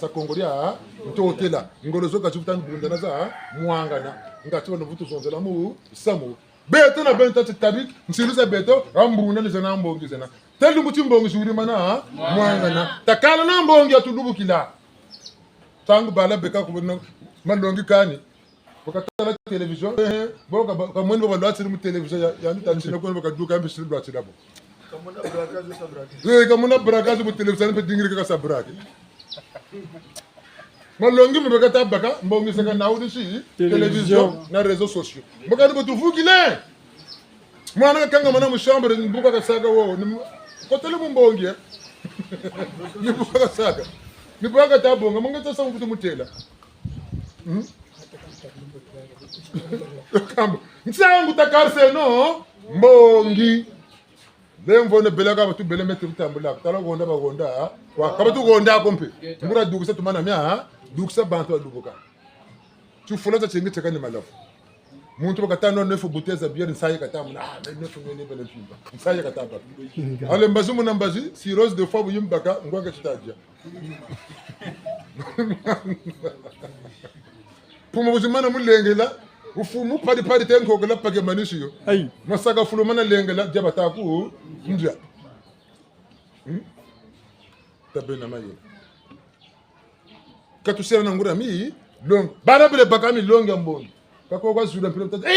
sa kongolia ntotela ngolozo ka chutan bundana za muangana ngati wana vutu zonzela mu samu beto na benta tabik nsiluza beto ambuna ni zana mbongi zana telu muti mbongi juri mana muangana takala na mbongi atulubu kila tangu bala beka ko malongi kani bakatala television boka kamoni baba lwatsi mu television ya ntanishina ko bakaduka mbishiri lwatsi labo kamuna brakazi mu television pe dingiri ka sabraki malongi mbekata baka mbongi saka naudi shi television na réseaux sociaux bakani botu vukile mwana kanga mana mu chambre mbuka ka saka wo ko tele mu mbongi ni buka ka saka ni buka ta bonga mungeta sa mfutu mutela kamba nsangu takarse no mbongi lemvone belaka batu bele metu tambula tala gonda ba gonda wa kabatu gonda kompe mura dugisa tumana mya dugisa bantu adubuka tu fulata chengi tekani malafu muntu bakatano nefu buteza bier nsaye katamu na nefu ngene bele pimba nsaye katapa ale mbazi muna mbazi si rose de fois buyimbaka ngwanga chitadia pumo buzimana mulengela ufumu padi tenko kala pake manishiyo ai masaka fulumana lengela jabata ku ndia tabena mayo katusera na ngura mi long bana bele bakami longa mbongi kako kwa zuda pile tata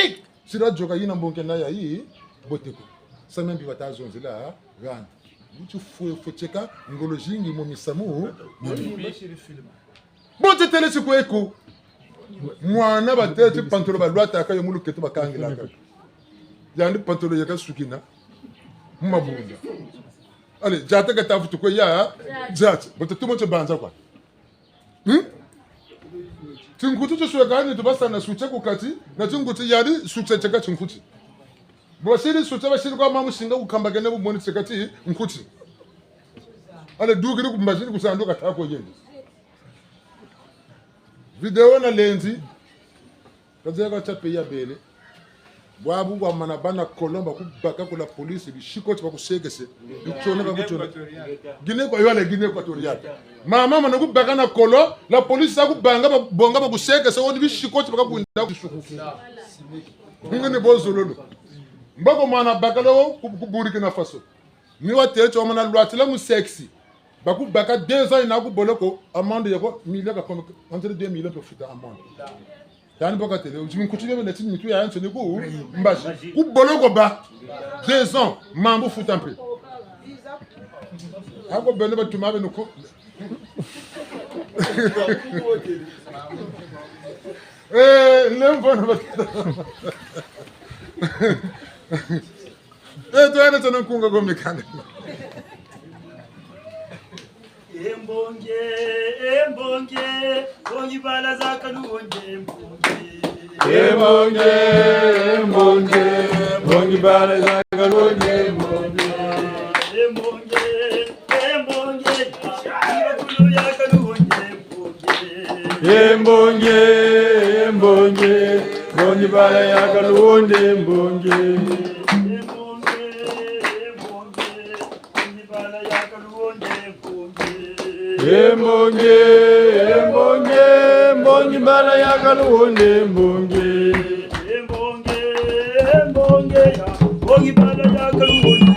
sira joka yina mbonke na ya yi boteko samembi batazonzela gana mutu fucheka ngolo jingi mo misamu bote tele sikweko mwana batete pantolo balwata akayo mulukete bakangela aka yandi pantolo yaka sukina mabunda ale jata ka tafutu ko ya jata bote tumo cho banza kwa tinkutu cho swegani to basana suche ko kati na tinkutu yadi suche cheka tinkutu bosiri suche bashiri kwa mamu singa ukambagene bu moni chekati nkuti ale dugiri kumbashiri kusanduka tako yende video na lenzi kazeka chape ya bele bwabu kwa manabana kolomba kubaka kula polisi bishiko twa kusekese ichona bakuchona gine kwa yale gine kwa toriya mama mana kubaka na kolo la polisi akubanga bonga bakusekese woni bishiko twa bakunda kushukufu ngene bozololo mbako mana bakalo kuburiki na faso ni watecho mana lwatila mu sexy baku baka 2 ans ina ku boloko amende yako million ka entre 2 millions pour futa amende yani boka tele ujimi kutile na tini mitu ya yancho ni ku mbashi ku boloko ba 2 ans mambo futa mpe ako bene batuma be nuko lembo na batata to ana tana kunga gombe kanga Embonge, bongi bala zaka luonge embonge. Bongi bala zaka luonge embonge. Shiba kulu yaka luonge embonge. Bongi bala yaka luonge embonge. Mbongi bala yaka luonde mbongi. Bongi bala yaka luonde.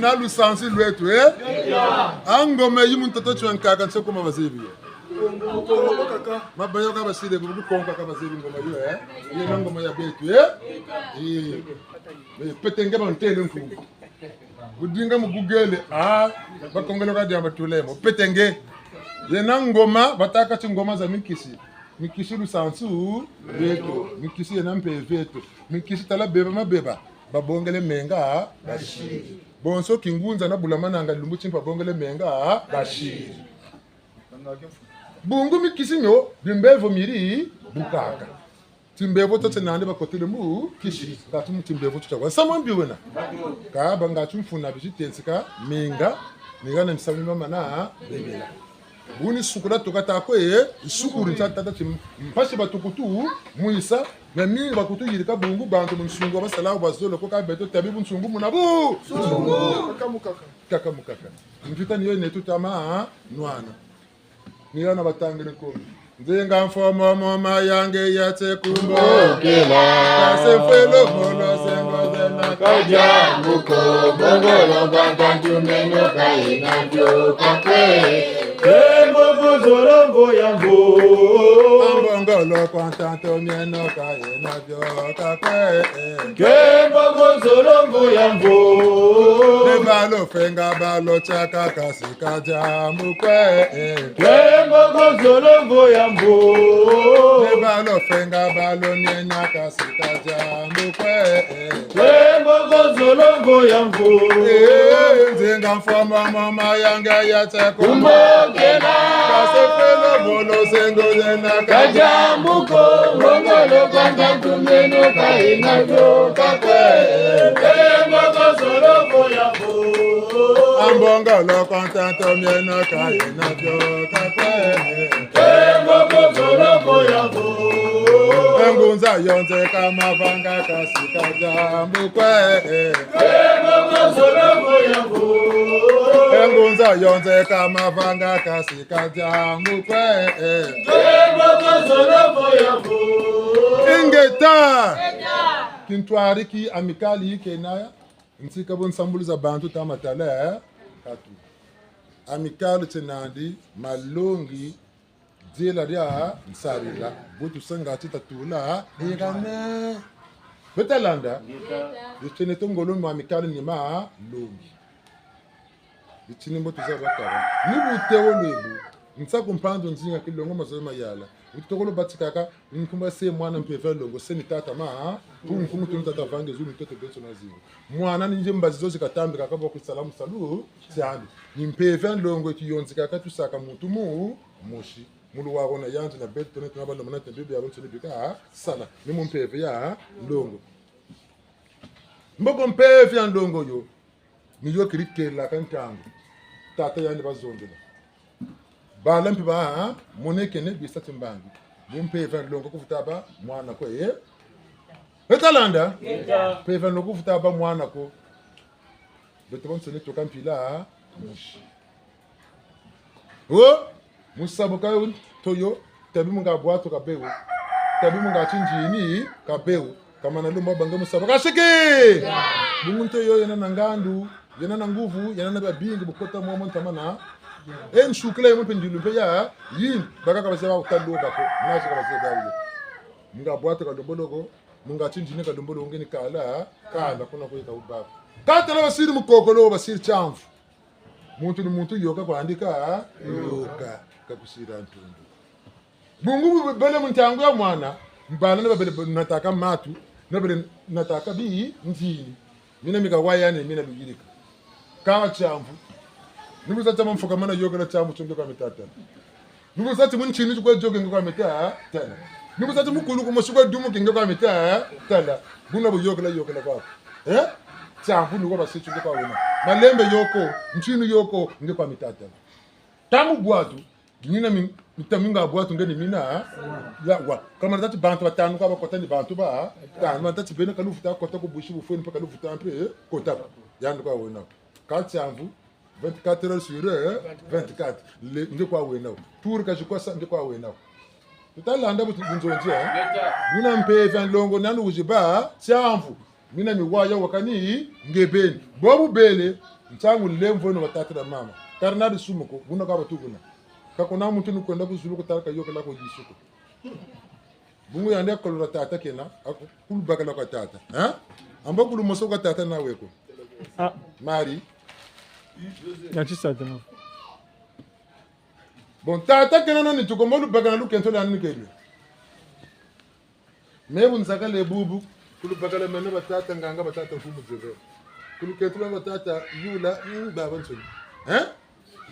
na lusansi lwetu angoma yimuntoto chwankaka nsokoma bazibi mabayo ka basile bukonka ka bazibi ngoma yo yena ngoma ya betu petenge bantele nkungu budinga mugugele bakongelo ka diamba tulemo petenge yena ngoma bataka chingoma za mikisi lusansu lwetu mikisi yena mpevetu mikisi tala beba mabeba babongele menga bashiri bonso kingunza na bulamananga lumbu chimpa bongele menga bashiri bungu mikisinyo bimbevo miri bukaka timbevo tote nande bakotele mu kishi tatu timbevo tutakwa samambi wena ka banga tumfuna bijitensika menga na msami mama na bebela buni sukura tokata ko isukuri tata mpashi batukutu muisa na mimi bakutu yirika bungu bantu munsungu basala bazolo ko ka beto tabibu nsungu munabu kaka mukaka mvita niyo netutama nwana niyana batangire ko nzenga mfomo mama yange yate kumbo kila kasefelo molo sengo zena kaja muko bongolo bantu menyo kaina jo kakwe Kembo zolombo yambo ambongolo kwantanto mieno kaina jo kakwe Kembo zolombo yambo Nebalo fenga balo chaka kasika jamukwe Kembo zolombo yambo Nebalo fenga balo nyenya kasika jamukwe Kembo zolombo yambo Nzenga mfoma mama yanga yatakumbo Kena Kasefelo bolo sengo zena Kajamuko Ngolo kwanda tumeno kaina jo kakwe Kembo zolombo yambo Ambongolo kwantanto mieno kaina jo kakwe Kembo zolombo yambo Engunza yonze kama vanga kasika jamukwe Kembo zolombo yambo Engunza yonze kama vanga kasika jamukwe Kembo zolombo yambo Ingeta Kintwari ki amikali kenaya Ntika bon sambuliza bantu tamatala katu Amikali tenandi malongi Dila dia nsarila Butu senga tita tula Irane Betalanda Yutene tongolo mu amikali nima longi Yutene mbotu za bakara Nibu tewo lebu Nsa kumpando nzinga kilongo mazoma yala Utokolo batikaka Nkumba se mwana mpeve longo Seni tata maa Nkumu tunu tata vange zulu Ntoto beso na zingo Mwana ninje mbazizo zikatambi Kakabo kusalamu salu Siandi Nimpeve longo Yonzi kakatu saka mutu mu Moshi Mulu wagona yanzi na betu Tone tunabalo manate bibi Yalonso libika Sala Nimu mpeve ya longo Mboko mpeve ya longo yo Niyo kirike la kantangu Tata yani bazondela Balampi ba monekene bisati mbangi bumpe van longo kufutaba mwana ko Betalanda pe van longo kufutaba mwana ko Beton sene to kampila mushi musaboka toyo tabi munga bwato kabewo tabi munga chinjini kabewo kama na lumba banga musaboka shike bungunto yo yana nangandu yana na nguvu yana na babingi bukota mwa tamana shukle mo pendilu pe ya yin baka ka base ba utalo bako na se ka base dawo munga bwata ka dombologo munga chinjine ka dombologo ngeni kala kala kuna ko ka ubaba ka tala basiri mukokolo basiri chamfu muntu yoka kwa andika yoka ka kusira ntundu bungu bele muntangu ya mwana mbana na bele nataka matu na bele nataka bi nzini mina mika wayane mina bigirika ka chamfu Nugu sati mfuka mana yoga na chamu chungo kwa mitata. Nugu sati munchini chukwa joga kwa mitata tala. Nugu sati mukulu kumushuka dumu kingo kwa mitata tala. Buna bu yoga la kwa. Chamu nugu basi chungo kwa wena. Malembe yoko, mchini yoko nge kwa mitata. Tamu bwatu, nina mitaminga bwatu ngeni mina ya wa. Kama natati bantu batanu kwa bakota ni bantu ba. Tanu natati bene kalufuta kota ko bushi bufoni pa kalufuta ampre kota. Yandu kwa wena. Ka chamu 24 heures sur 24 ndio kwa wenao tour ka jikwa sa ndio kwa wenao tutalanda bunzonje buna mpeve ndongo nanu ujiba chamvu mina miwaya wakani ngebeni bobu bele Mchangu lemvo no batata na mama. Karnadi sumuko, buna ka batuguna. Ka kuna muntu ni kwenda kuzulu ko taraka yoka la ko jisuko. Bungu yande ko la tata kena, kulu bagala ko tata. Hein? Amba kulu moso ko tata na weko. Ah, Mari. Yachi sata no. Bon tata kena no ni tukombo lu bagala lu kento la ni kebe. Mebu nsaka le bubu, kulu bagala meno batata nganga batata fumu zebe. Kulu kento la batata yula baba nsoni. Hein?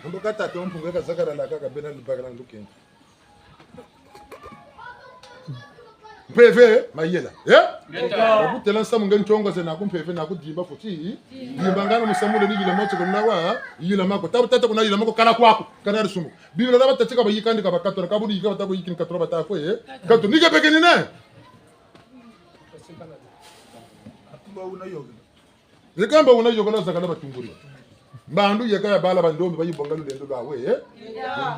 Amba katata ompunga ka zakara la ka bena lu bagala lu kento. Peve mayela ku tela samu ngen chongo se na ku peve na ku dimba futi dimba ngana musamule ni yile moto kuna wa yile mako tabu tata kuna yile mako kala kwako kana rusumu bibila daba tateka ba yikandi ka bakato ka budi yika tabu yikin katro bata ko kato ni gebe kenine yikamba una yogola zakala batunguri bandu yeka bala bandombe bayibongalu lendo lwawe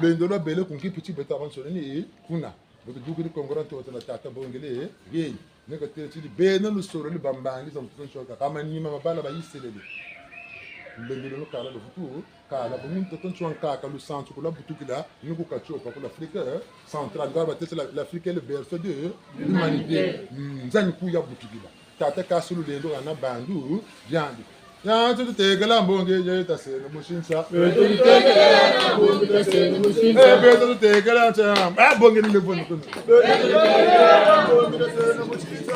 lendo lwa bele kunki piti beta bansone ni kuna donc duguri kongorante wotana tata bongele yeyi neka teti bena no soro ni bambangi za mtuko shoka kama ni mama bala ba yiselele mbendelo no kala lo futu kala bo mun to tonchon kaka lu centre ko la butukila ni ko kacho ko la Afrique centrale ba tete l'Afrique le berceau de l'humanité nzani ku ya butukila tata kasulu lendo na bandu jandi ya tu tegela mbonge je tasene mushinsa tu tegela mbonge tasene mushinsa tu tegela cha ah bonge ni levo ni kono mbonge tasene mushinsa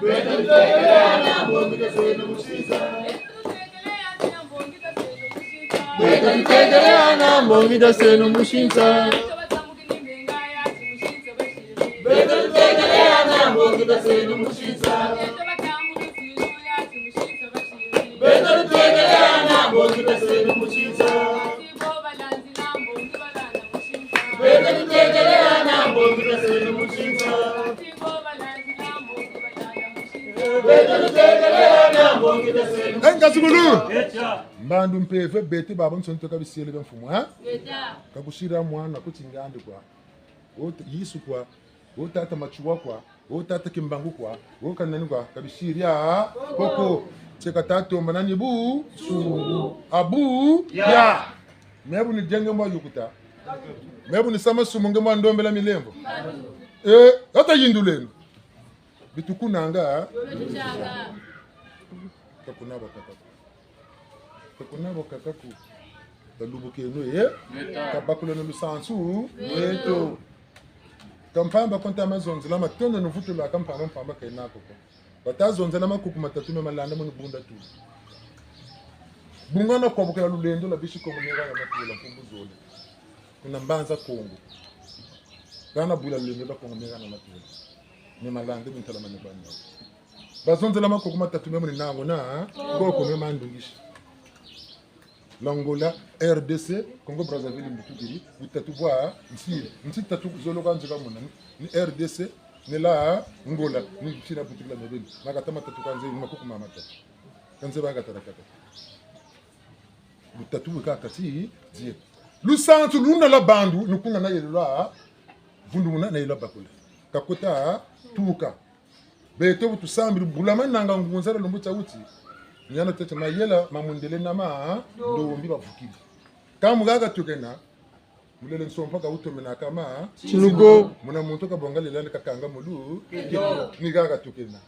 tegela mbonge tasene mushinsa tegela mbonge tasene mushinsa tegela mbonge tasene mushinsa Mbandu mpeve beti baba nsonto kabisele bemfumu ha kakushira mwana kutingande kwa yisu kwa tata machuwa kwa tata kimbangu kwa kanani kwa kabishiria koko cheka tatu manani bu sungu abu ya mebu ni jenge mwa yukuta mebu ni sama sumunge mwa ndombela milembo hata yindulenu bitukunanga kakunabo kakaku talubukeno kabakula no lusansu weto kampamba konta amazonzi lama tono no vuto la kampamba mpamba kainako ko batazonza lama kuku matatu me malanda mo bunda tu bungana kwa bukela lulendo la bishi ko munera ya matula kumbuzole kuna mbanza kongo kana bula lendo la kongo mera na matula ni malanda mintala mane banda bazonza lama kuku matatu me muri nango na ko me mandungishi l'Angola, RDC, Congo Brazzaville, Mbutugiri, Butatuboa, Nsi tatu zolo kanjika mona, ni RDC, ni la Angola, ni China Butugila Mebeli, Makatama tatu kanze, ni makuku mamata. Kanze baga tarakata. Butatu kaka si zie. Lu santu luna la bandu, nukuna na yelula, vundumuna na yelula bakula. Kakota tuka. Beto butu sambi bulama nanga ngunzara lumbucha uti. Nyana tete mayela mamundele nama ndo mbi bavukili kama gaga tukena mulele nsompa ka utomena kama chinugo muna muntu ka bonga lelane kakanga mulu ni gaga tukena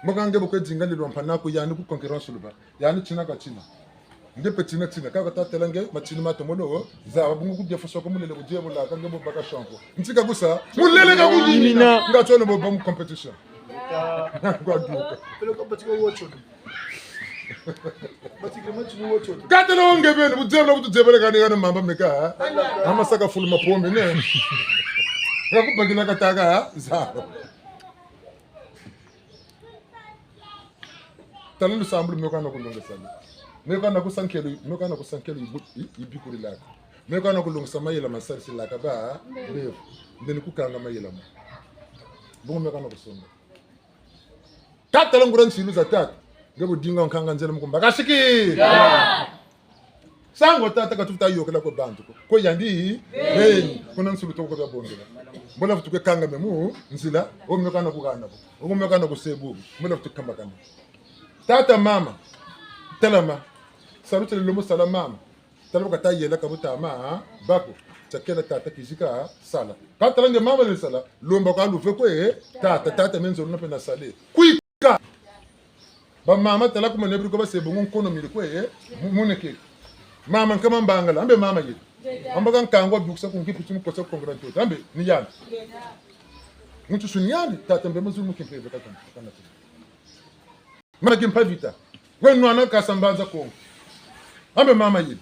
mokange boko jinga lelo mpana ko yani ku concurrence luba yani china ka china nde petina china ka tatelange machini matomolo za bungu kujefa soko mulele kuje mulaka ngebo baka shampo ntika gusa mulele ka kuyimina ngatone bo bom competition kwa duka pelo ko batiko wocho batiko machini wocho katelo ngebeni bujebla butujebele kana mamba meka amasaka fulu mapombe ne yakubagila kataka za tanu sambulu mekana kulonga sana mekana kusankelo ibikuri lako mekana kulonga samayela masarisi laka ba ndefu ndeni kukanga mayela mo bungu mekana kusonga tata longuran silu za tata ngebo dinga nkanga nzela mkumba kashiki sango tata katuta yokela ko bantu ko yandi kuna nsulu to ko babondela mbola futuke kanga memu nzila o mekana kugana bo o mekana kusebu mbola futuke kamba kana tata mama talama saluti lomo sala mama talama kata yela kabuta ma bako chakela tata kizika sala kata lange mama le sala lomba kwa lufe kwe tata menzo na pena sale kuika ba mama tala kuma nebri ko ba se bongo kono mi kwe muneke mama kama mbangala ambe mama yidi ambaga nkangwa duksa kungipu tumu kosa kongranto ambe ni yana mutu sunyani tata mbe mazulu mukimpe kata kana mana kimpa vita wenu ana kasambaza kongo ambe mama yidi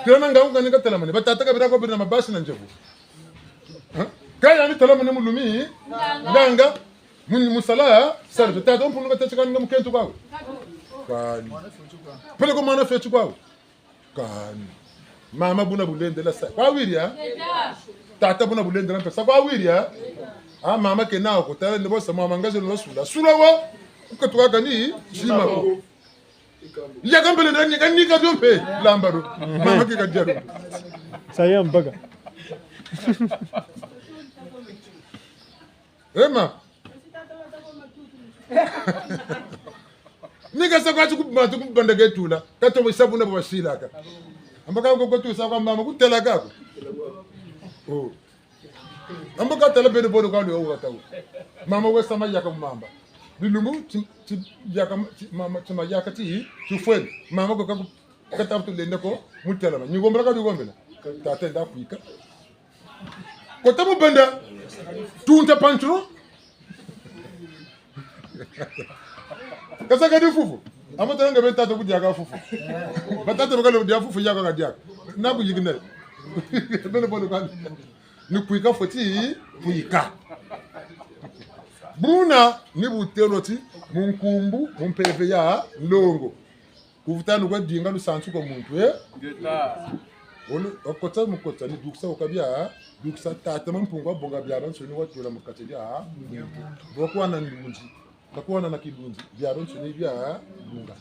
kirana ngauka nika telamane batata kabira ko birna mabasi na njevu kaya ni telamane mulumi nganga musala sarfe tata on punuka tachika ngam kentu kwawe kani pele ko mana fetu kwawe kani mama buna bulende la sa kwa wiria tata buna bulende la sa kwa wiria mama ke nao ko tala ndebo sa mama ngazo no sula wa ko to gani shima ko ya kambele ndani kani ka byompe lambaru mama ke kajaru saya mpaga ema nika sa kwa tukubanda getula kato bisabu na bwasila ka ambaka ko tu sa kwa mama kutela kako oh ambaka tele bede bodo kwa ndio wata mama we sama yaka mamba bilumbu ti yaka mama tuma yaka ti fwen mama ko katabtu lende ko mutela ma nyigomba ka dugombela tata nda kuika ko tabu banda tunta pantro kasa gadi fufu amata nga beta to budiaga fufu batata bakalo budia fufu yaka gadia na ku yigne bele bolo kan ni kuika foti kuika buna ni buteloti munkumbu mumpeve ya ndongo kuvutana kwa dinga lusansu ko muntu olu okota mukota ni duksa okabia duksa tata mampungwa bonga bya banso ni watula mukatebya boko ana ndunji takuwa na kidunzi bya banso ni bya dunga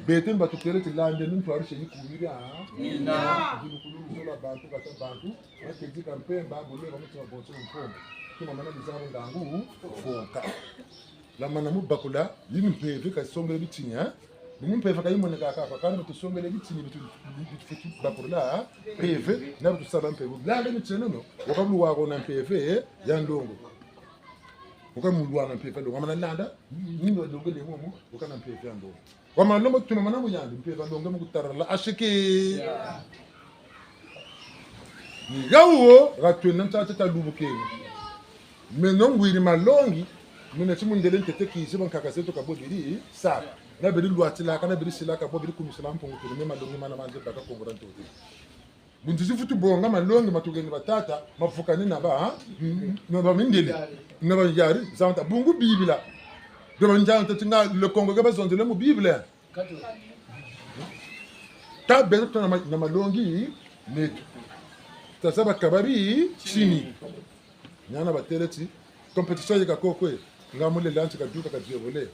beten batukere tilande nuntu arishe ni kumira ina dukulu la bantu kata bantu akezi kampe babu le bamutu bonso mpombo kuma mana bizabo ngangu foka la mana mubakula yini mpeve ka sombele bitinya mpeve ka yimone ka ka kana tusombele bitinya bitu bakula peve na tusala mpeve la le bitenono wakabulu wako na mpeve ya ndongo ukamulwana mpeve ndo mana landa nindo ndongo le momo ukana mpeve ya ndongo wama lomo tuna mana mu yandi mpeve ndongo mu kutarala ashike ni gawo ratwena ntata lubukenga menon wiri malongi mena chimundele ntete kizi bankakaseto kabobiri sa na beri luatila kana beri silaka bobiri kumisala mpongo tele malongi mana manje baka kongora ntote bunzizi futu bonga malongi matugeni batata mafukani na ba no ba mindele na ba yari zanta bungu bibila do banjanta tinga le kongo ga bazondele mu bibla ta beto na malongi ne tasaba kabari chini nyana bateleti competition yika kokwe ngamule lanchi kaduka kajevole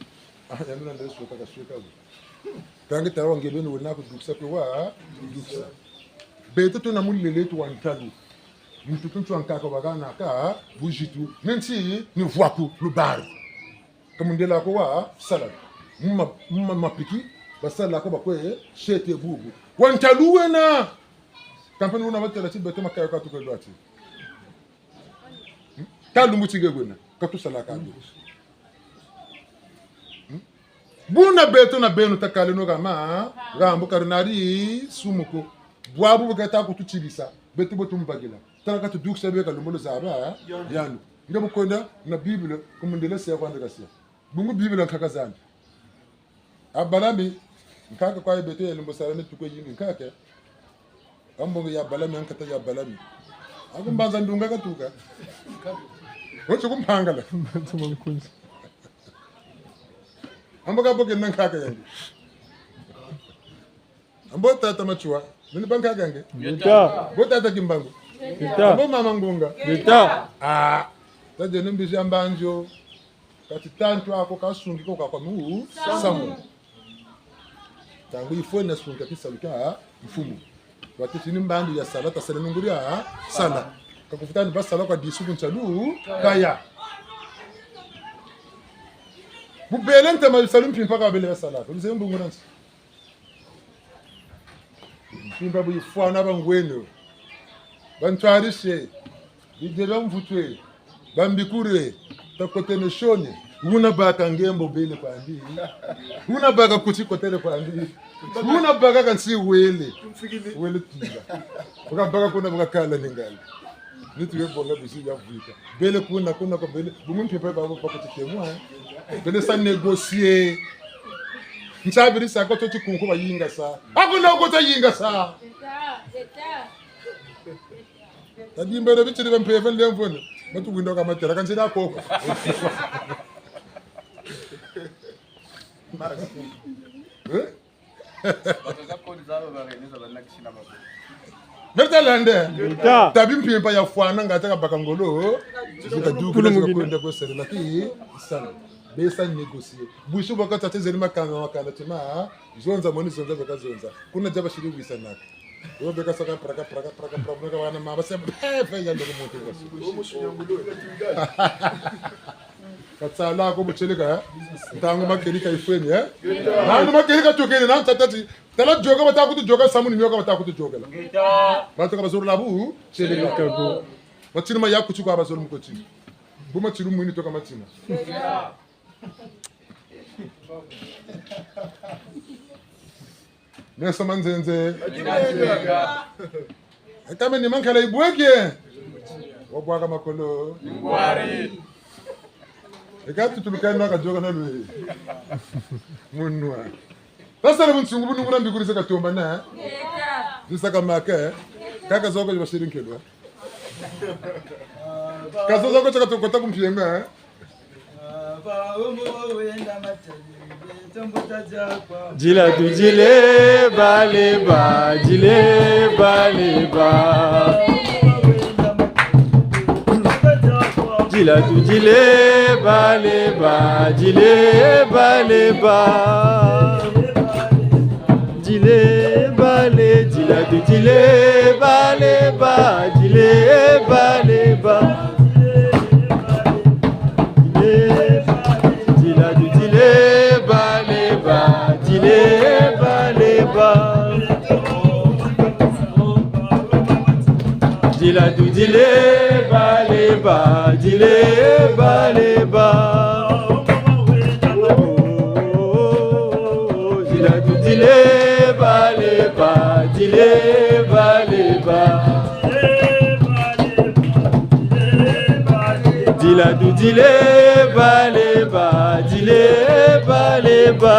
yanuna ndeso kakashweka kange tawa ngebeni wona kudukisa kwa dukisa beto tuna mulele tu wantalu mtu tuntu ankaka bagana ka bujitu menti ni voiku lubar kamundela ko wa sala mma mapiki basala ko bakwe shete bubu wantalu wena kampani una batela ti beto makaya ka tukwe ati talu mutige gwena katu salaka bi buna beto na beno takale no gama gambo karnari sumuko bwabu bugata ko tuchibisa beto botu mbagila talaka tu duksa be kalumolo zaba yanu ngabo konda na bible ko mundele se kwanda kasia bungu bible nkakazana abalami nkaka kwa beto yelumbo sarane tuko yingi nkaka ambo ya balami ankata ya balami akumbanza ndunga katuka wote kumpangala tumamkunzi amboka boke nankaka yange ambo tata machua nini banka gange Bita bo tata kimbangu Bita ambo mama ngunga Bita taje nimbishi ambanjo kati tantu ako kasungi ko kwa mu samu tangu ifone sunga kisaluka mfumu wakati nimbandu ya salata sala nunguria sala kakufutani basala kwa disuku nchalu kaya bubele ntema salim pimpa ka bele sala ko nse mbungu nansi pimpa bu ifwana bangweno bantwarishe bidela mvutwe bambikure takotene shone una baka ngembo bele kwa ndi una baka kuti kotele kwa ndi una baka kansi wele tinga baka kuna baka kala ningali nituwe bonga bisi ya vuika bele kuna ko bele bumuntu pepe baba kuti temwa bele sa négocier nsabiri sako to chikunku bayinga sa akuna ko to yinga sa tadi mbere bichiri bampefe ndemfone matu window kama tera kansi da koko Bertalande tabi mpimpa ya fwana ngata ka bakangolo zikaduka kwenda kwesere laki sana besa négocier bushu bakata tezeli makanga tima zonza moni zonza zakazonza kuna jaba shiri wisanaka yo beka saka praka problema wana maba se fe ya ndo mutu katsala ko bucheleka tangu makelika ifeni nanu makelika tokene nan tatati tala joga batakutu joga samuni myoka batakutu joga la bato ka bazuru labu cheleka ko batini ma yakuchu kwa bazuru mkochi buma chiru mwini toka matina Nessa manzenze kama ni mankala ibweke wabwaga makolo ngwari ekatu tulukana kajoga na lwe munwa sasa le bunsungu bunungura mbikuri seka tomba na zisaka make kaka zoko bashirinkelo kazo zoko chaka tokota kumpienga Jila tu jile baleba, jile baleba. Jila tu jile baleba, jile baleba. Jile bale, jila tu jile baleba, jile baleba. Dila du dile baleba, dile baleba. Dila du dile baleba, dile baleba. Dila du dile baleba, dile baleba. Dila du dile baleba, dile baleba.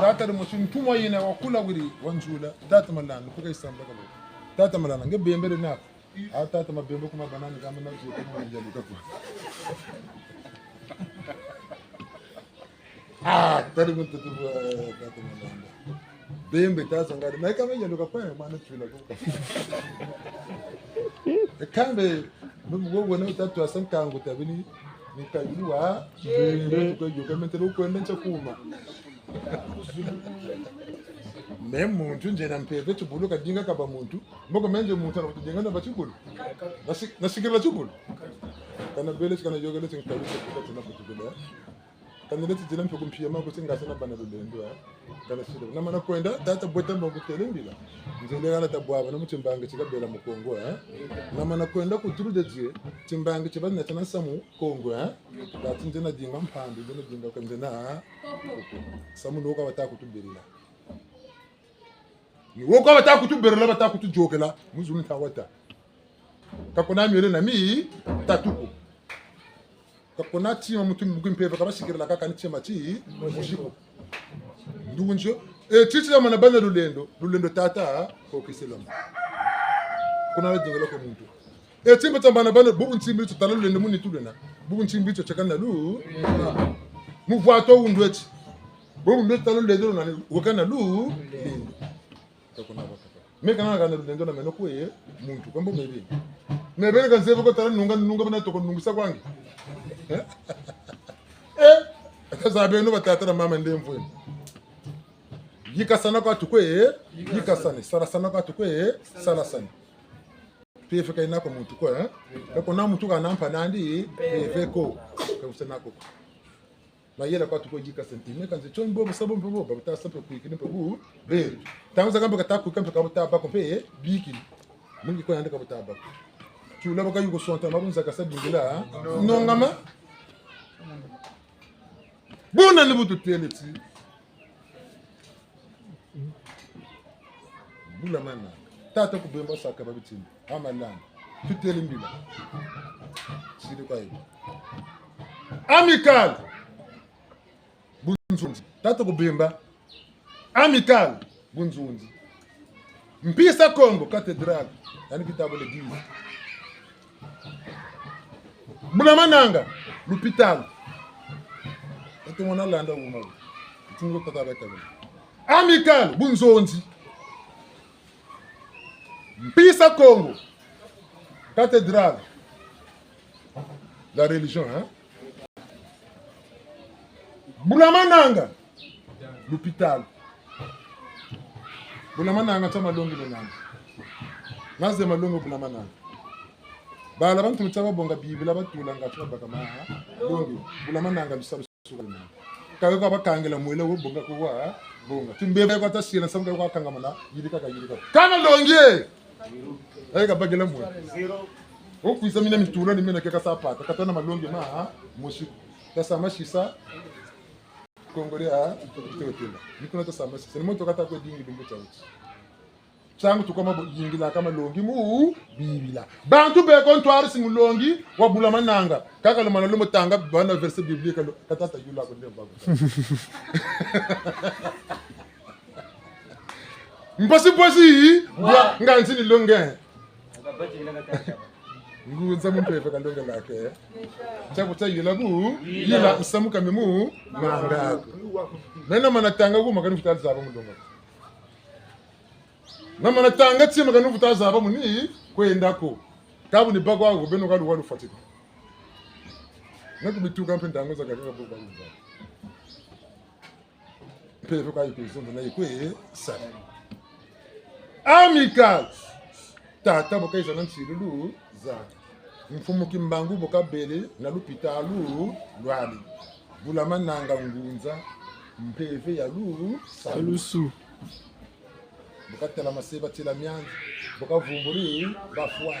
Data de motion tuma yina wakula wiri wanjula data malana kuka isamba kalo data malana nge bembe na data mabembe kuma banana kama na zuko mo njali kako tari muntu tu data malana bembe tasa ngari na kama njali kako mana chula kuka kambe mugo na tatu asankangu tabini nikajua bembe tukajoka mentero kwenda chakuma me muntu nje na mpeve chubulu kadinga kaba muntu mboko menje muntu anakujenga na bachibulu nasikira chubulu kana bele kana yogele tinkaru tena kutubula kana leti jina mpo kumpia mako singa sana bana lulendo kana shida na mana kwenda data bota mbo telembila nzende kana tabwaba na mutimbanga chikabela mukongo na mana kwenda kuturude je timbanga chibana tana samu kongo dati ndena dinga mpando ndena dinga kanzena samu noka wataka kutubelila ni woka wataka kutubelila wataka kutujokela muzuni tawata kakona miele na mi tatuko kakona tima mutu mugimpepe kabashikira kaka nichema chi mushiko ndunjo titi ya manabana lulendo tata ko kiselama kuna jingelo ko muntu timba tambana bana bubu ntimbi tutala lulendo muni tulena bubu ntimbi chakana lu muvwato undweti bubu mbetalo lulendo na wakana lu kakona wakaka mekana kana lulendo na menoko ye muntu kambo mebe mebe kanzevo ko tala nunga bana toko nungisa kwangi akazabe no batata na mama ndemvu yikasana kwa tukwe yikasane sarasana ka tukwe sarasane PF ka inako muntu ko ko na muntu ka nampa nandi PF ko usana ko na yela kwa tukwe yikasane imeka nze chon bo sabo mpo ba ta sapo ku ikini mpo be tangu za kamba ka taku kamba ka buta ba ko pe biki mungi ko yandika buta ba chula baka yuko sonta mabunza ka sabingila no ngama bona ne butu teleti bula mana tata kubemba saka babitini amalana tuteli mbila sidi kwa hiyo amical bunzunzi tata kubemba amical bunzunzi mpisa Congo cathédrale yani kitabu l'église bula mananga l'hôpital ete mona landa uma tingo tata batabe amical bunzonzi mpisa Congo cathédrale la religion Bulamananga l'hôpital Bulamananga chama longi lonanga naze malongo Bulamananga bala bantu mutaba bonga bibila batulanga chwa bakama longi Bulamananga bisabu sugana kaga ka bakangela mwele wo bonga ko wa bonga timbebe ko ta sina samga ko kangamana yidika kana longi ka bagela mwe o kuisa mina mitula ni mina keka sapata katana malongi moshi tasama shisa Kongorea tutotela nikona tasama shisa ni moto kata ko dingi dumbo chauti changu tukoma yingila kama longi mu bibila bantu be kontwari singulongi wa Bulamananga kaka lo manalo mutanga bana verset biblique katata yula ko ndemba Mposi nganzi ni longe nguza muntu efe kalonge lake chakuta yila ku yila isamuka memu manga nena manatanga ku makani futali zaba mulonga na manatanga tsi makani futali zaba muni kwendako kabu ni bagwa go beno kalu walu fatika naku bituka mpenda ngoza kalonga boga nguza pefe ka yipizo na yikwe sa amical tata boka izana ntsirulu za mfumu kimbangu boka bele na l'hôpitalu lwali Bulamananga ngunza mpeve ya lu salusu boka tela maseba tela myanzi boka vumburi bafwa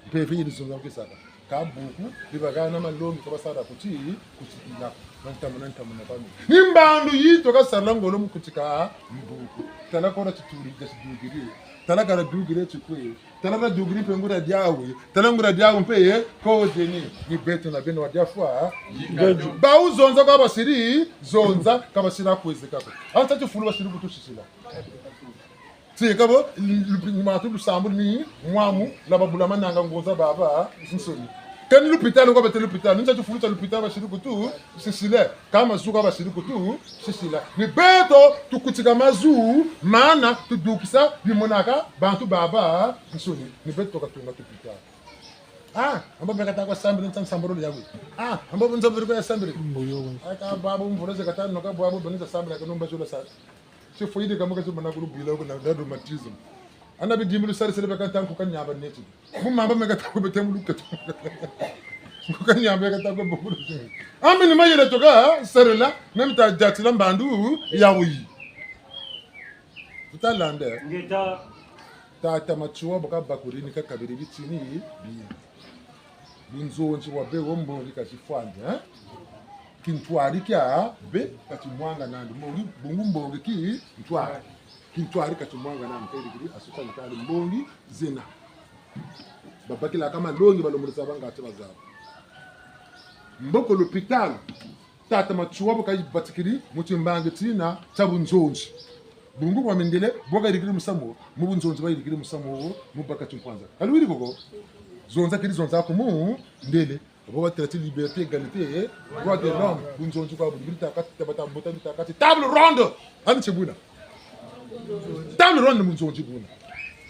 mpeve yilizunga kisaka kabuku libagana malongi kwa basara kuti ina nantamuna bami nimbandu yito kasarla ngolo mukutika mbuku tala kora tuturi gasidugiri tala gara dugire tukwe tala na dugiri pengura diawe tala ngura diawe mpeye ko deni ni beto na beno wadiafwa ba uzonza kwa basiri zonza kabasira kweze kako anta tufulu basiri kutushishila Kabo matu lusambu ni mwamu la Bulamananga ngoza baba nsoni kan l'hôpital ko bete l'hôpital nja tufuluta l'hôpital bashiri kutu sisile kama zuka bashiri kutu sisila ni beto tukutika mazu mana tudukisa bimonaka bantu baba nsoni ni beto katunga l'hôpital amba bekata kwa sambiri nsamboro yawe amba bunzabiri kwa sambiri aka babu mvuleze katano noka babu boneza sambiri kanomba jola sa se foi de gamuka zo managuru bila ko na dado matism ana bi dimulu sare sare be kan tan ko kan nyaba neti mu mamba me gata ko be temulu keto ko kan nyaba gata ko bo amini ma yele to ga sare la même ta jatila mbandu yawi tutalande ngeta ta machuwa boka bakurini ka kabiri bitini bi binzonzi wa be wombo likashifwanje kintwari kya be kati mwanga nandi mbongi bungu mbongi ki ntwari kintwari kati mwanga nandi kedi kidi asusa nkali mbongi zina babaki la kama longi balomulisa banga ati bazaba mboko l'hôpital tata machuwa boka batikiri mutimbange tina chabunzonzi bungu kwa mendele boka irikiri musamo mubunzonzi ba irikiri musamo mubaka tunkwanza kalwiri koko zonza kiri zonza kumu ndele Boba traiter liberté, égalité, droit de l'homme. Bunzonzi kwa bulita kati tabata botani takati table ronde. Ani chebuna. Table ronde bunzonzi buna.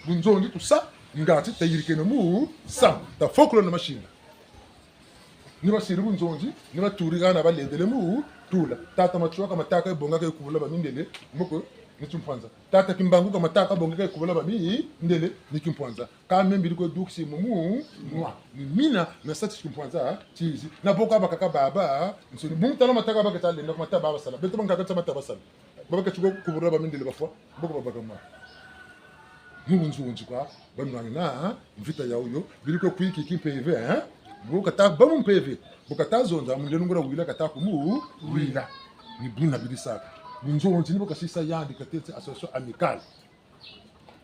Bunzonzi tout ça ngati tayirike no mu sam ta folklore na machine. ni ba siri bunzonzi ni ba turi kana ba lendele mu tula tata machuwa kama taka bonga ke kubula ba mindele moko ni chimpwanza tata kimbangu kama taka bonga ke kubula ba mi ndele ni chimpwanza ka membi ko duksi mumu mwa mina na sati chimpwanza chizi na boka ba kaka baba nsoni bunta na mataka ba ketale na mataka baba sala beto banga katsa mataka sala baba ke chuko kubula ba mindele ba fwa boko baba kama munzunzi kwa banwangi na mvita ya uyo biliko kwiki kimpeve bukata bamu mpeve bukata zonza munde ngura wila kata kumu wila ni buna bilisaka munzonzi ni bokasisa yandi katete association amicale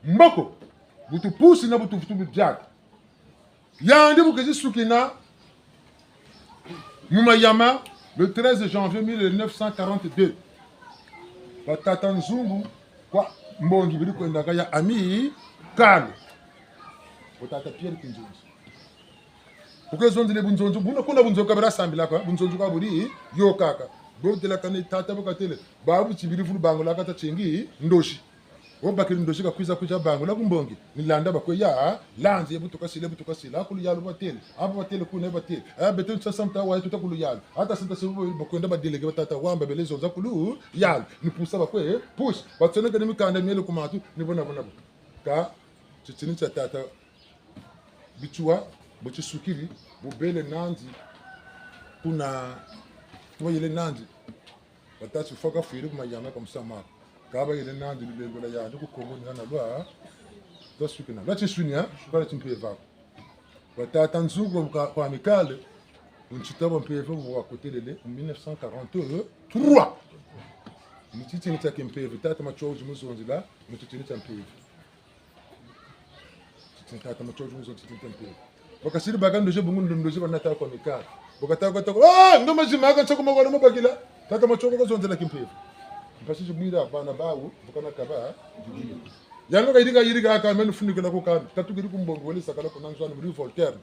mboko butu pusi na butu futu bijak yandi bukasi sukina mumayama le 13 janvier 1942 batata nzungu kwa mbongi biliko ndaka ya amicale botata Pierre Kinzonzi ukezonzi le bunzonzi buna kuna bunzo kabira sambila kwa bunzonzi kwa buri yo kaka bote la kane tata bokatele babu chibiri fulu bango la kata chengi ndoshi obakiri ndoshi kakwiza kuja bango la kumbongi nilanda bakwe ya lanzi butuka sile akulu yalu batele aba batele kuna batele beton sasamta wa tutakulu yalu hata senta sebu bakwenda badelege batata wamba belezo za kulu yalu ni pusa bakwe push batsone kane mikanda miele kumatu ni bona ka chichini cha tata bichua bochi sukiri bobele nandi kuna tuwa yele nandi batatu foka fuiri kuma yama comme ça ma kaba yele nandi libengo la ya ku kongo ngana lwa to sukina la chisunya kwa timpeva batata nzugo kwa amicale unchitaba mpeva wa kotelele 1943 nititini cha kempeva tata machozi muzonzi la mutitini cha mpeva tata machozi muzonzi mpeva wakasiri bagando je bungu ndoje banata kwa mikali wakataka kwa ngoma jimaka chako magoro mabagila tata machoko ko zonzela kimpevu mpasi jumira bana bawo bukana kaba jiji yango kaidika yiriga aka menu funikela ko kan tatu giri kumbongo wele sakala ko nanzwana muri Voltaire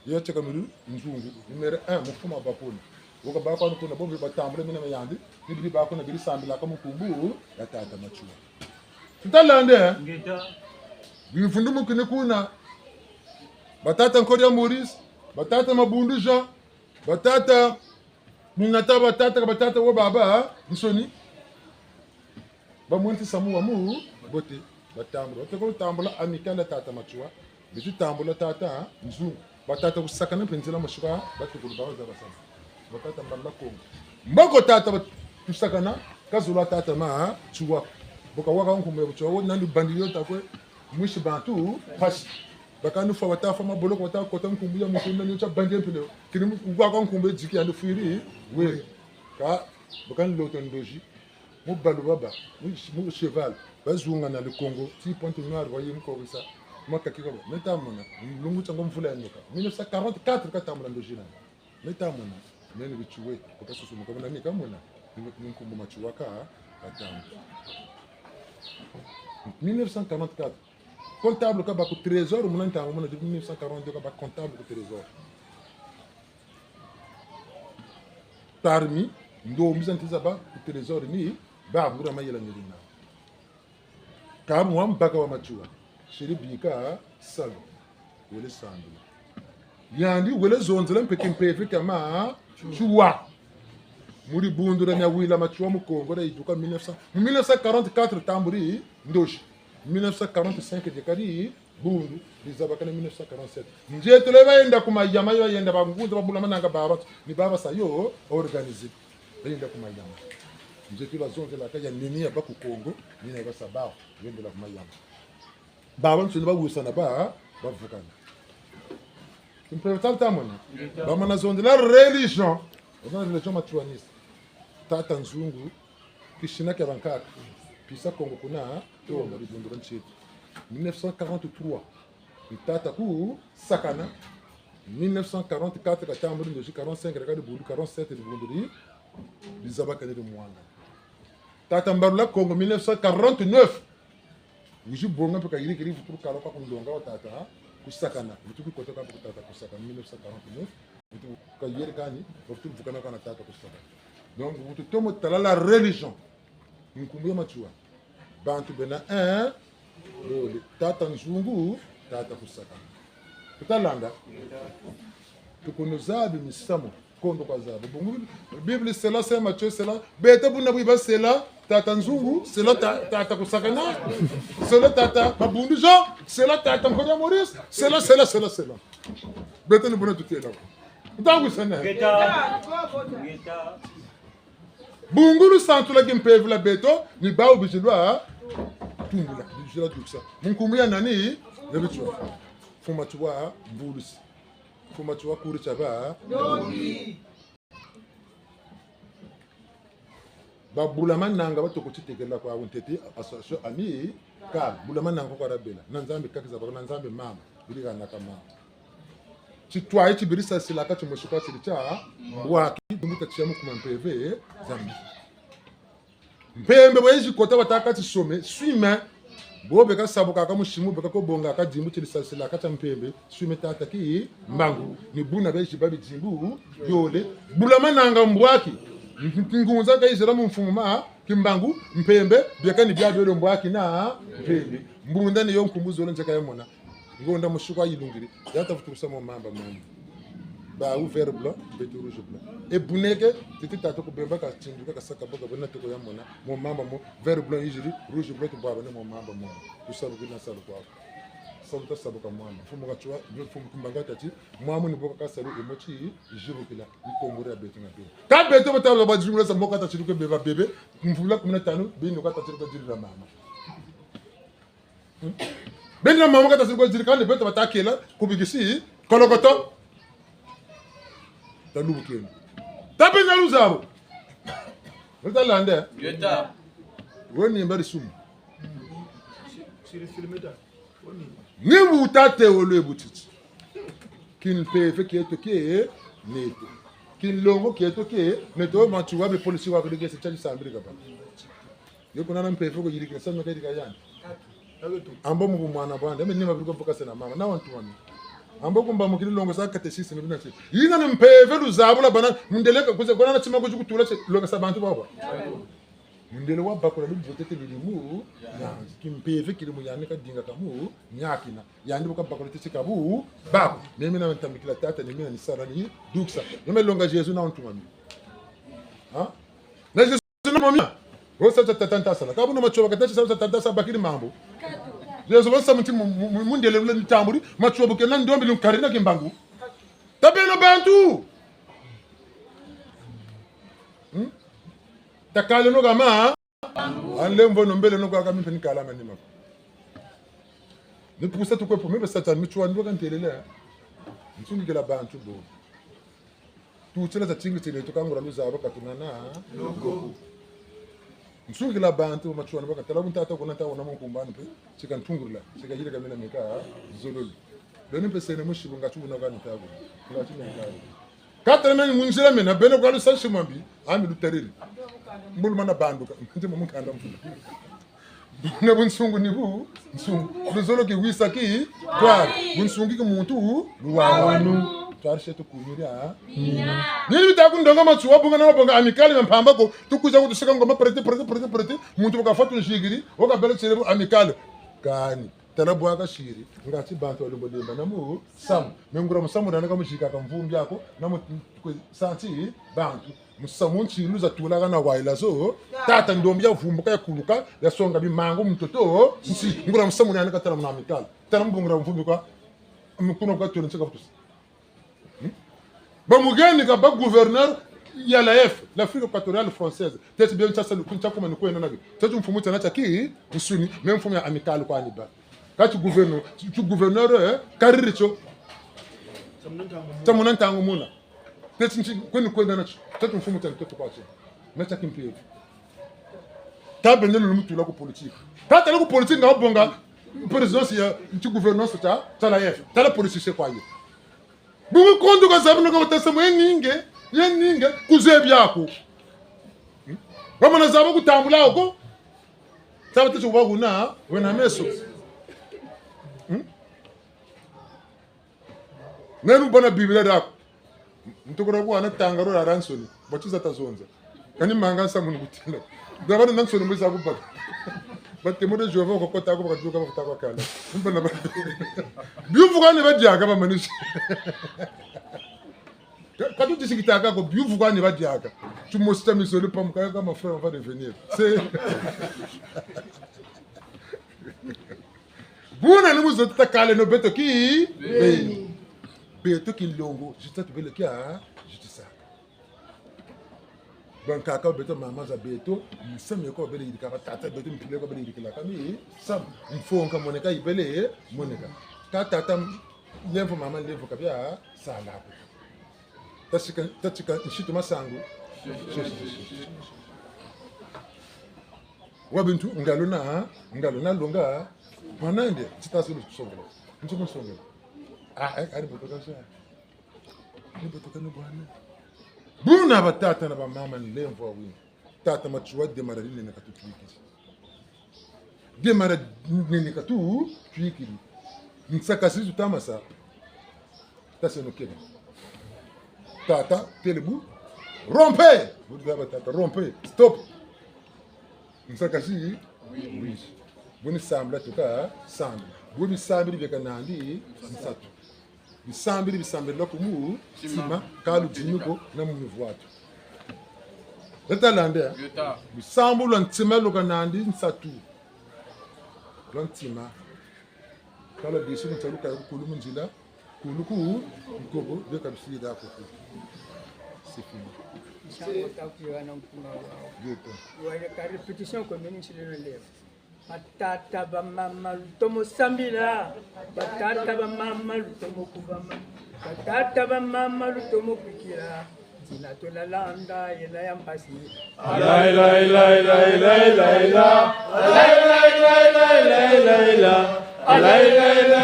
yo cheka muri nzungu numero 1 mufuma baponi woka bako no kuna bombe batambule mina mayandi nibiri bako na biri sambila kama kumbu ya tata machuwa tutalande bifundu mukine kuna batata Nkoria Maurice, batata Mabundu Jean, batata Minata batata wo baba nsoni bamwenti samu wamu bote batambula batako tambula amicale tata machuwa bitu tambula tata nzungu batata kusakana penzela mashuka batukulu bawa za basama batata mballa kongo mboko tata kusakana kazula tata ma chuwa boka waka nkumbe bucho nandi bandiyo takwe mwishi bantu pasi bakanu fa wata fa mabolo wata kota nkumbuya mukunda nyocha bande pele kini ngwa kwa nkumbe jiki ande fuiri we ka bakan loto ndoji mu balu baba mu cheval bazunga na le Congo ti Pointe Noire voyez mu ko bisa maka kiko meta mona lungu chango mfula nyoka 1944 katamula ndoji na meta mona nene bichuwe ko pasusu mu kabona nika mona nkumbu machuwaka katam 1944 comptable ka ba ko trésor mu nanta mu na 1942 ka ba comptable ko trésor parmi ndo mizantiza ba ko trésor ni ba ngura mayela nyina ka mu ambaka wa machuwa shiri bika salo wele sandu yandi wele zonzela mpeke mpefe kama chuwa muri bundura nya wila machuwa mu Kongo da iduka 1944 tamburi ndoshi 1945 dekari bundu bizabakana 1947 nje tuleba yenda kumayama yo yenda bangunza babulama nanga baba ni baba sayo organiser yenda kumayama nje tula zonze la kaya nini ya baku Kongo nina ya sabao yenda la kumayama baba nsuni bagusana ba bavukana implementar tamona bama na zonze la religion machuaniste tata nzungu kishina ke bankaka pisa Kongo kuna to na bundura nchetu 1943 itata ku sakana 1944 katamburi ndoji 45 rekadi bundu 47 bunduri bizabaka de mwanga tata mbarula Kongo 1949 wuji bonga pe kayiri kiri futuru kala kwa kundonga wa tata kusakana butuku kotoka kwa tata kusakana 1949 butuku kayiri kani butuku vukana kana tata kusakana donc butuku tomo talala religion nkumbuya machuwa bantu bena dole tata nzungu tata kusaka tutalanda tukunuzabi misamo kondo kwa zabi bungu Biblia sela sema cho sela beta buna biba sela tata nzungu sela tata kusakana sela tata mabundu jo sela tata mkoja Maurice sela beta ni buna tutela ntangu sana bungulu santula kimpevu la beto ni bawo bijilwa tungula bijilwa duksa munkumya nani nebichwa fuma tuwa mbulusi fuma tuwa kuri chaba dogi babula mananga batokuchitekela kwa unteti association ami ka bula mananga kwa rabela nanzambe kakiza kwa nanzambe mama bilika nakama chitwaye chibirisa silaka chimushuka chilicha waki dumbuta chiamu kuma mpeve zambi mpembe bweji kota bataka chisome swime bobe ka sabuka ka mushimu beka ko bonga ka dimbu chilisa silaka cha mpembe swime tata ki mbangu ni buna beji babi dimbu yole bula mananga mbwaki ngunza ka izira mu mfuma kimbangu mpembe byaka ni byabyo mbwaki na mpembe mbunda ni yo nkumbuzo nje kayemona ngonda mushuka yilungiri yatafutusa mu mamba mama ba u vert blanc beto rouge blanc e buneke titi tato ko bemba ka tinduka ka saka boga bona to ko yamona mo mamba mo vert blanc yiri rouge blanc to baba ne mo mamba mo tusabu kina salu kwa sabu ta sabu ka mwana fumu ka chwa blo fumu kumbanga tati mwamu ni boka ka salu emochi jibu kila ikongore ya beto na be ka beto bata ba jumla sa moka ta chiruke beba bebe mfula 15 bino ka ta chiruke jiri la mama benna mama ka ta chiruke jiri kan beto bata kela kubigisi kolokoto talubu kenu tape nyalu zabo wata lande yeta woni mbari sumu ni mutate wolo ebutiti kin pefe keto ke neto kin longo keto ke neto mantuwa be polisi wa kudege se chaji sambiri kapa yoko nana mpefe ko yiri kesa meka dika yani ambo mu mwana bwanda me nima biko focus na mama na wantu wani ambo kumba mukiri longo sa kate sisi nibina se yina ni mpefe lu zabula bana mundeleka kuze kona na chima ko jukutula se longa sa bantu baba mundele wa bakula lu botete limu na kimpefe kilimu yanika dinga kamu nyakina yandi buka bakula tisi kabu baba mimi na ntamikila tata ni mimi ni sara ni duksa mimi longa Yesu na wantu mami ha na Yesu na mami wosa tatanta sala kabu no machoba katachi sa tatanta sa bakiri mambo Yesu wosa mti mundele lu ntamburi machoba ke nan ndombi lu karina kimbangu tabeno bantu takale no gama anle mbono mbele no kwa mimi kala mani mako ni pusa to ko po mebe satan mi chwa ndo kan telele ntungi kala bantu bo tu tsela za tingi tele to kangura luza aba katunana logo ntungi kala bantu ma chwa ndo katala bunta ko nanta wona mon kumbani pe sika ntungurla sika jira kamena meka zololo doni pe sene mo shibunga tubuna kan tago kula tuna kala katreme munjira mena bene kwa lusa shimambi ami lutariri mbulu mana banduka ndimo mukanda mfuna ne bunsungu ni bu nsungu luzolo ki wisa ki kwa bunsungu ki muntu luwanu twarishe tukunyira nini bitaku ndonga matsuwa bunga na bonga amikali mpamba ko tukuza kutushika ngoma prete muntu bakafatu njigiri okabele cerebu amikali kani tarabu aka shiri ngati bantu alombo demba namu sam mengura musamu nana kamushika kamvumbi yako namu santi bantu musamu nchiluza tulaga na waila zo tata ndombi ya vumbuka ya kuluka ya songa bimango mtoto nsi ngura musamu nana katara mna amikali tara mbungura mvumbi kwa mkuno kwa tole nchaka futusi ba mugeni ka ba gouverneur ya l'Afrique équatoriale française tete bien tsa lu kuncha kuma niko nana tete mfumu tana chaki usuni même mfumu ya amikali kwa niba kati gouverneur kariricho tamunan tangu muna tete nchi kwani kwenda nacho tete mfumu tana tete kwa chini mecha kimpiyo tabe ndelo mtu la ko politique tata la ko politique nga bonga présidence ya nchi gouvernance ta la F ta la politique kwa hiyo bungu kondo kwa sababu ngo tasemo yeninge kuzebyako bamana zabo kutambula uko sababu tete ubaguna wena meso nenu bona biblia dako mtukura kwa na tangaro la ransoni bochiza tazonza kani manga samu ngutila ndabana nansoni mwiza kubaka batemode jova ko kota ko bakaduka bakutaka kala mbona ba biuvuka ne badiaka bamanisha Quand tu dis que tu as un bio, vous ne va dire tu me suis mis sur le pomme quand mon frère va revenir. C'est. Vous n'avez pas de ta calme, no beto qui? Beto qui longo, je t'ai le cas, je dis ça. Bon, kaka beto maman za beto, ça me ko bele yidika tata beto me pile ko bele yidika la kami, ça il faut on moneka ibele moneka. Tata levo maman levo kabia ça la. Tatika nshito masango. Wabintu ngalona longa panande titaso lusongela. Ntumo songela. Ari botoka sha. Ni botoka no bwana. Buna batata na ba mama nlemvo awi. Tata machuwa demara nini na katu tuikisi. Demara nini katu tuikiri. Nsakasi tutamasa. Tase no kega. Tata, télébout, rompez! Vous devez avoir tata, rompez, stop! Vous savez que oui. Vous ne semblez en tout cas, semble. Vous ne semblez pas que Nandi, vous semblez là comme vous, Sima, Kalu Tinuko, n'a pas voix. Le Thaïlandais, vous semblez l'antima le Nandi, Nsatu. L'antima. Quand la décision est allée à Kouloumunjila, Kouloukou, Nkobo, de Kapsi d'Akoko. C'est fini. La répétition commune sur le lèvre. Batata ba mama lutomo sambila. Batata ba mama lutomo kubama. Batata ba mama lutomo pikira. Sina to la landa yena yampasi. La la la la la la la. La la la la la la. La la la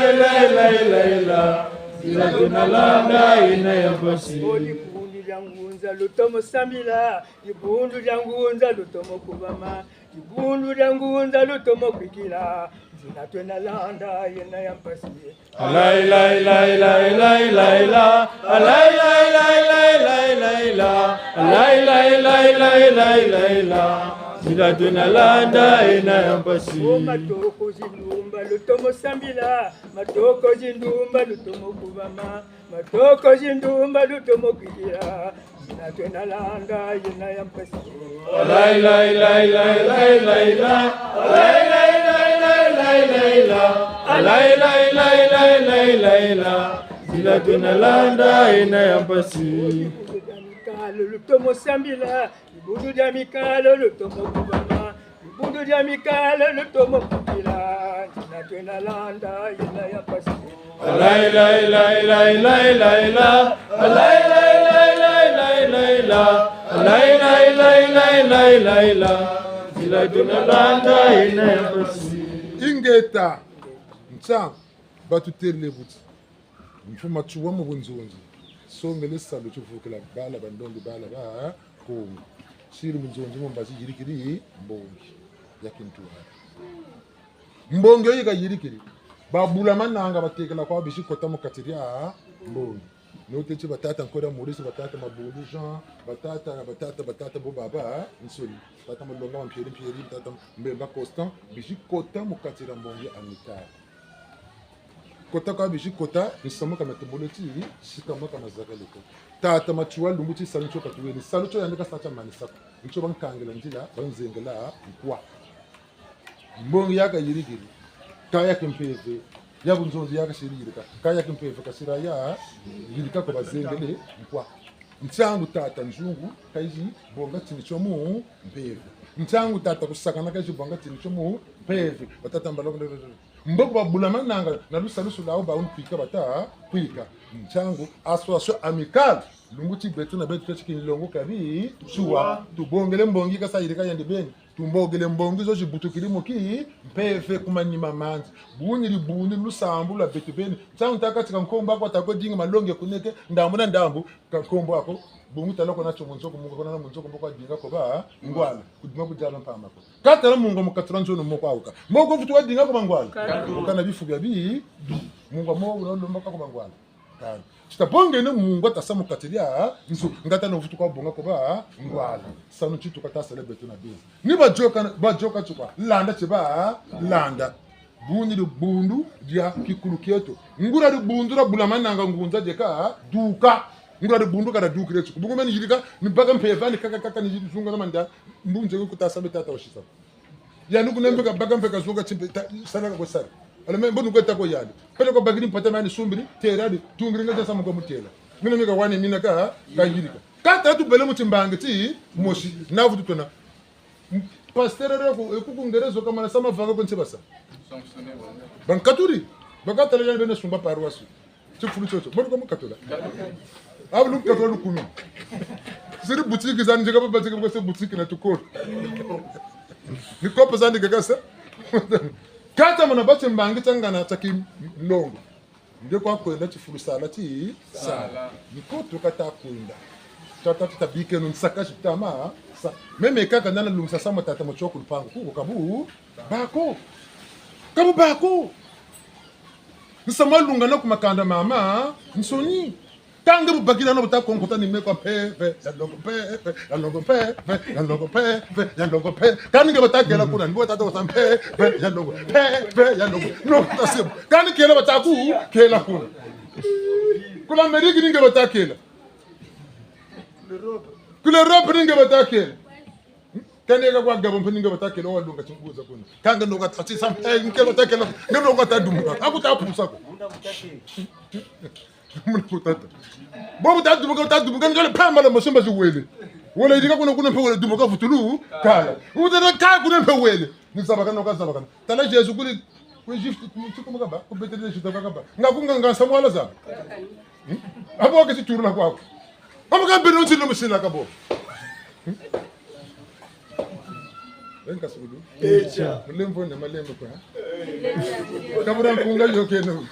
la la la. Sina to la landa yena yampasi. Ngunza lutomo sambila, ibundu ngunza lutomo kubama, ibundu ngunza lutomo kwikila, zina twena landa yena yampasi. Alai lai lai lai lai lai la, alai lai lai lai lai lai la, alai lai lai lai lai lai la, zina twena landa yena yampasi. O matoko zindumba lutomo sambila, matoko zindumba lutomo kubama. Matoko zindumba lutomo kwikira, zina twena landa yena yampasi. Lai lai lai lai lai lai la, lai lai lai lai lai lai la, lai lai lai lai lai lai la, zina twena landa yena yampasi. Mikalo lutomo sambila, ibudu ja mikalo lutomo kubama, ibudu ja mikalo lutomo kwikira, zina twena landa yena yampasi. Lai lai lai lai lai lai la, lai lai lai lai lai lai la, lai lai lai lai lai lai la, zina twena landa yena yampasi. Ingeta, ntsang, batu terle buti. Mfuma chuwa mu bunzonzi. Songele salo chufukela bala bandongi bala ba ko. Shiri bunzonzi mu mbazi yirikiri mbongi yakintu. Mbongi yiga yirikiri. Babula mananga batekela kwa bishi kota mu katiria mbongi. Notechi batata nkora Maurice batata mabulu Jean batata bo baba nsoli batata malonga mpieri batata mbemba constant bishi kota mu katira mbongi amita. Kota kwa bishi kota nisamo kama tebolochi shikamo kama zakaleko. Tata machuwa lumbuchi salucho katuweni salucho yandika sacha manisa. Ncho bankangela njila banzengela nkwa. Mbongi yaka yirigiri. Kaya kempeze. Yabu nzonzi yaka shirika. Kaya kempeze kasira ya yirika kwa bazengele nkwa. Nchangu tata nzungu kaiji bonga chinichomu mpeve. Nchangu tata kusakana kaiji bonga chinichomu mpeve. Batata mbalo mboko babulama nanga na lusalusu lao ba unpika bata pika. Nchangu aswa amical lumbuti betu na betu chiki longo kabi suwa tubongele mbongi kasa yirika yandi beni. Tumbogele mbongi zo jibutukiri moki mpeve kumanyima manzi bunyiri buni lusambu la betu beni nchangu takatika nkomba kwa tako dinga malonge kuneke ndamuna ndambu kankombo ako bungu taloko na chomonzo kumunga kona na munzo kumboka dinga ko ba ngwala kudima kujala mpama ko katala mungo mukatranzo no moko auka moko futu wa dinga ko mangwala kana bifu bya bi mungo mo uno mboka ko mangwala kana chitabonge ne mungo atasamu katiria nso ngata no futu ko bonga ko ba ngwala sanu chitu katasa le betu na bi ni ba joka chukwa landa chiba landa buni du bundu dia kikulu kieto ngura du bundu ra bulama nanga ngunza deka duka ngura bundu kada dukire chu bungu men yidika ni bagam peva ni kaka ni zunga manda mbunje ko tasa betata washisa ya nuku nembe ka bagam peka zunga chimpe sana ko sar ala men bonu ko ta ko yadi pele ko bagini patama ni sumbiri teradi tungri ngaja sama ko mutela mina mika wani mina ka yidika kata tu bele mutimbange ti moshi navudu tona pasteur ko ku ngerezo kama sama vaga ko ntibasa bankaturi bakata le bene sumba parwasu ci fulu chocho mo ko mo katola ablu katola kunu siri boutique zan jega ba jega ko se boutique na tukor ni ko pasandi gagasa kata mana bache mbangi tangana taki longo ndio kwa kwenda ci fulu sala ti sala ni ko to kata kwenda tata tabike no nsaka chitama sa meme kaka ndana lumsa sama tata mochoko lupango kuko kabu bako nsamalunga na kumakanda mama nsoni tanga bubakina no butako nkota ni meko pepe ya longo pe kani ke batakela kuna ni botata ko sampe ya longo no tasem kani kela bataku kela kuna meriki ninge batakela kule rope ninge batakela kani ga kwa gabo mpe ninge batakela wa lunga chinguza kuna kanga ndo katati sampe nke batakela ndo ngata dumuka akutapusa ko muna kutata bobu ta dumuka ngale pamba na mashamba ziwele wala idika kuna mpe wele dumuka futulu kala udana ka kuna mpe wele nisabaka no kasabaka tala Jesu kuli ku gift ku mugaba ku betele jita bakaba ngakunga ngasamwala za abo ke siturula kwako amuka beno ntino mshina kabo Venga sudu. Echa. Lembo na malembo kwa. Kabura mpunga yoke no.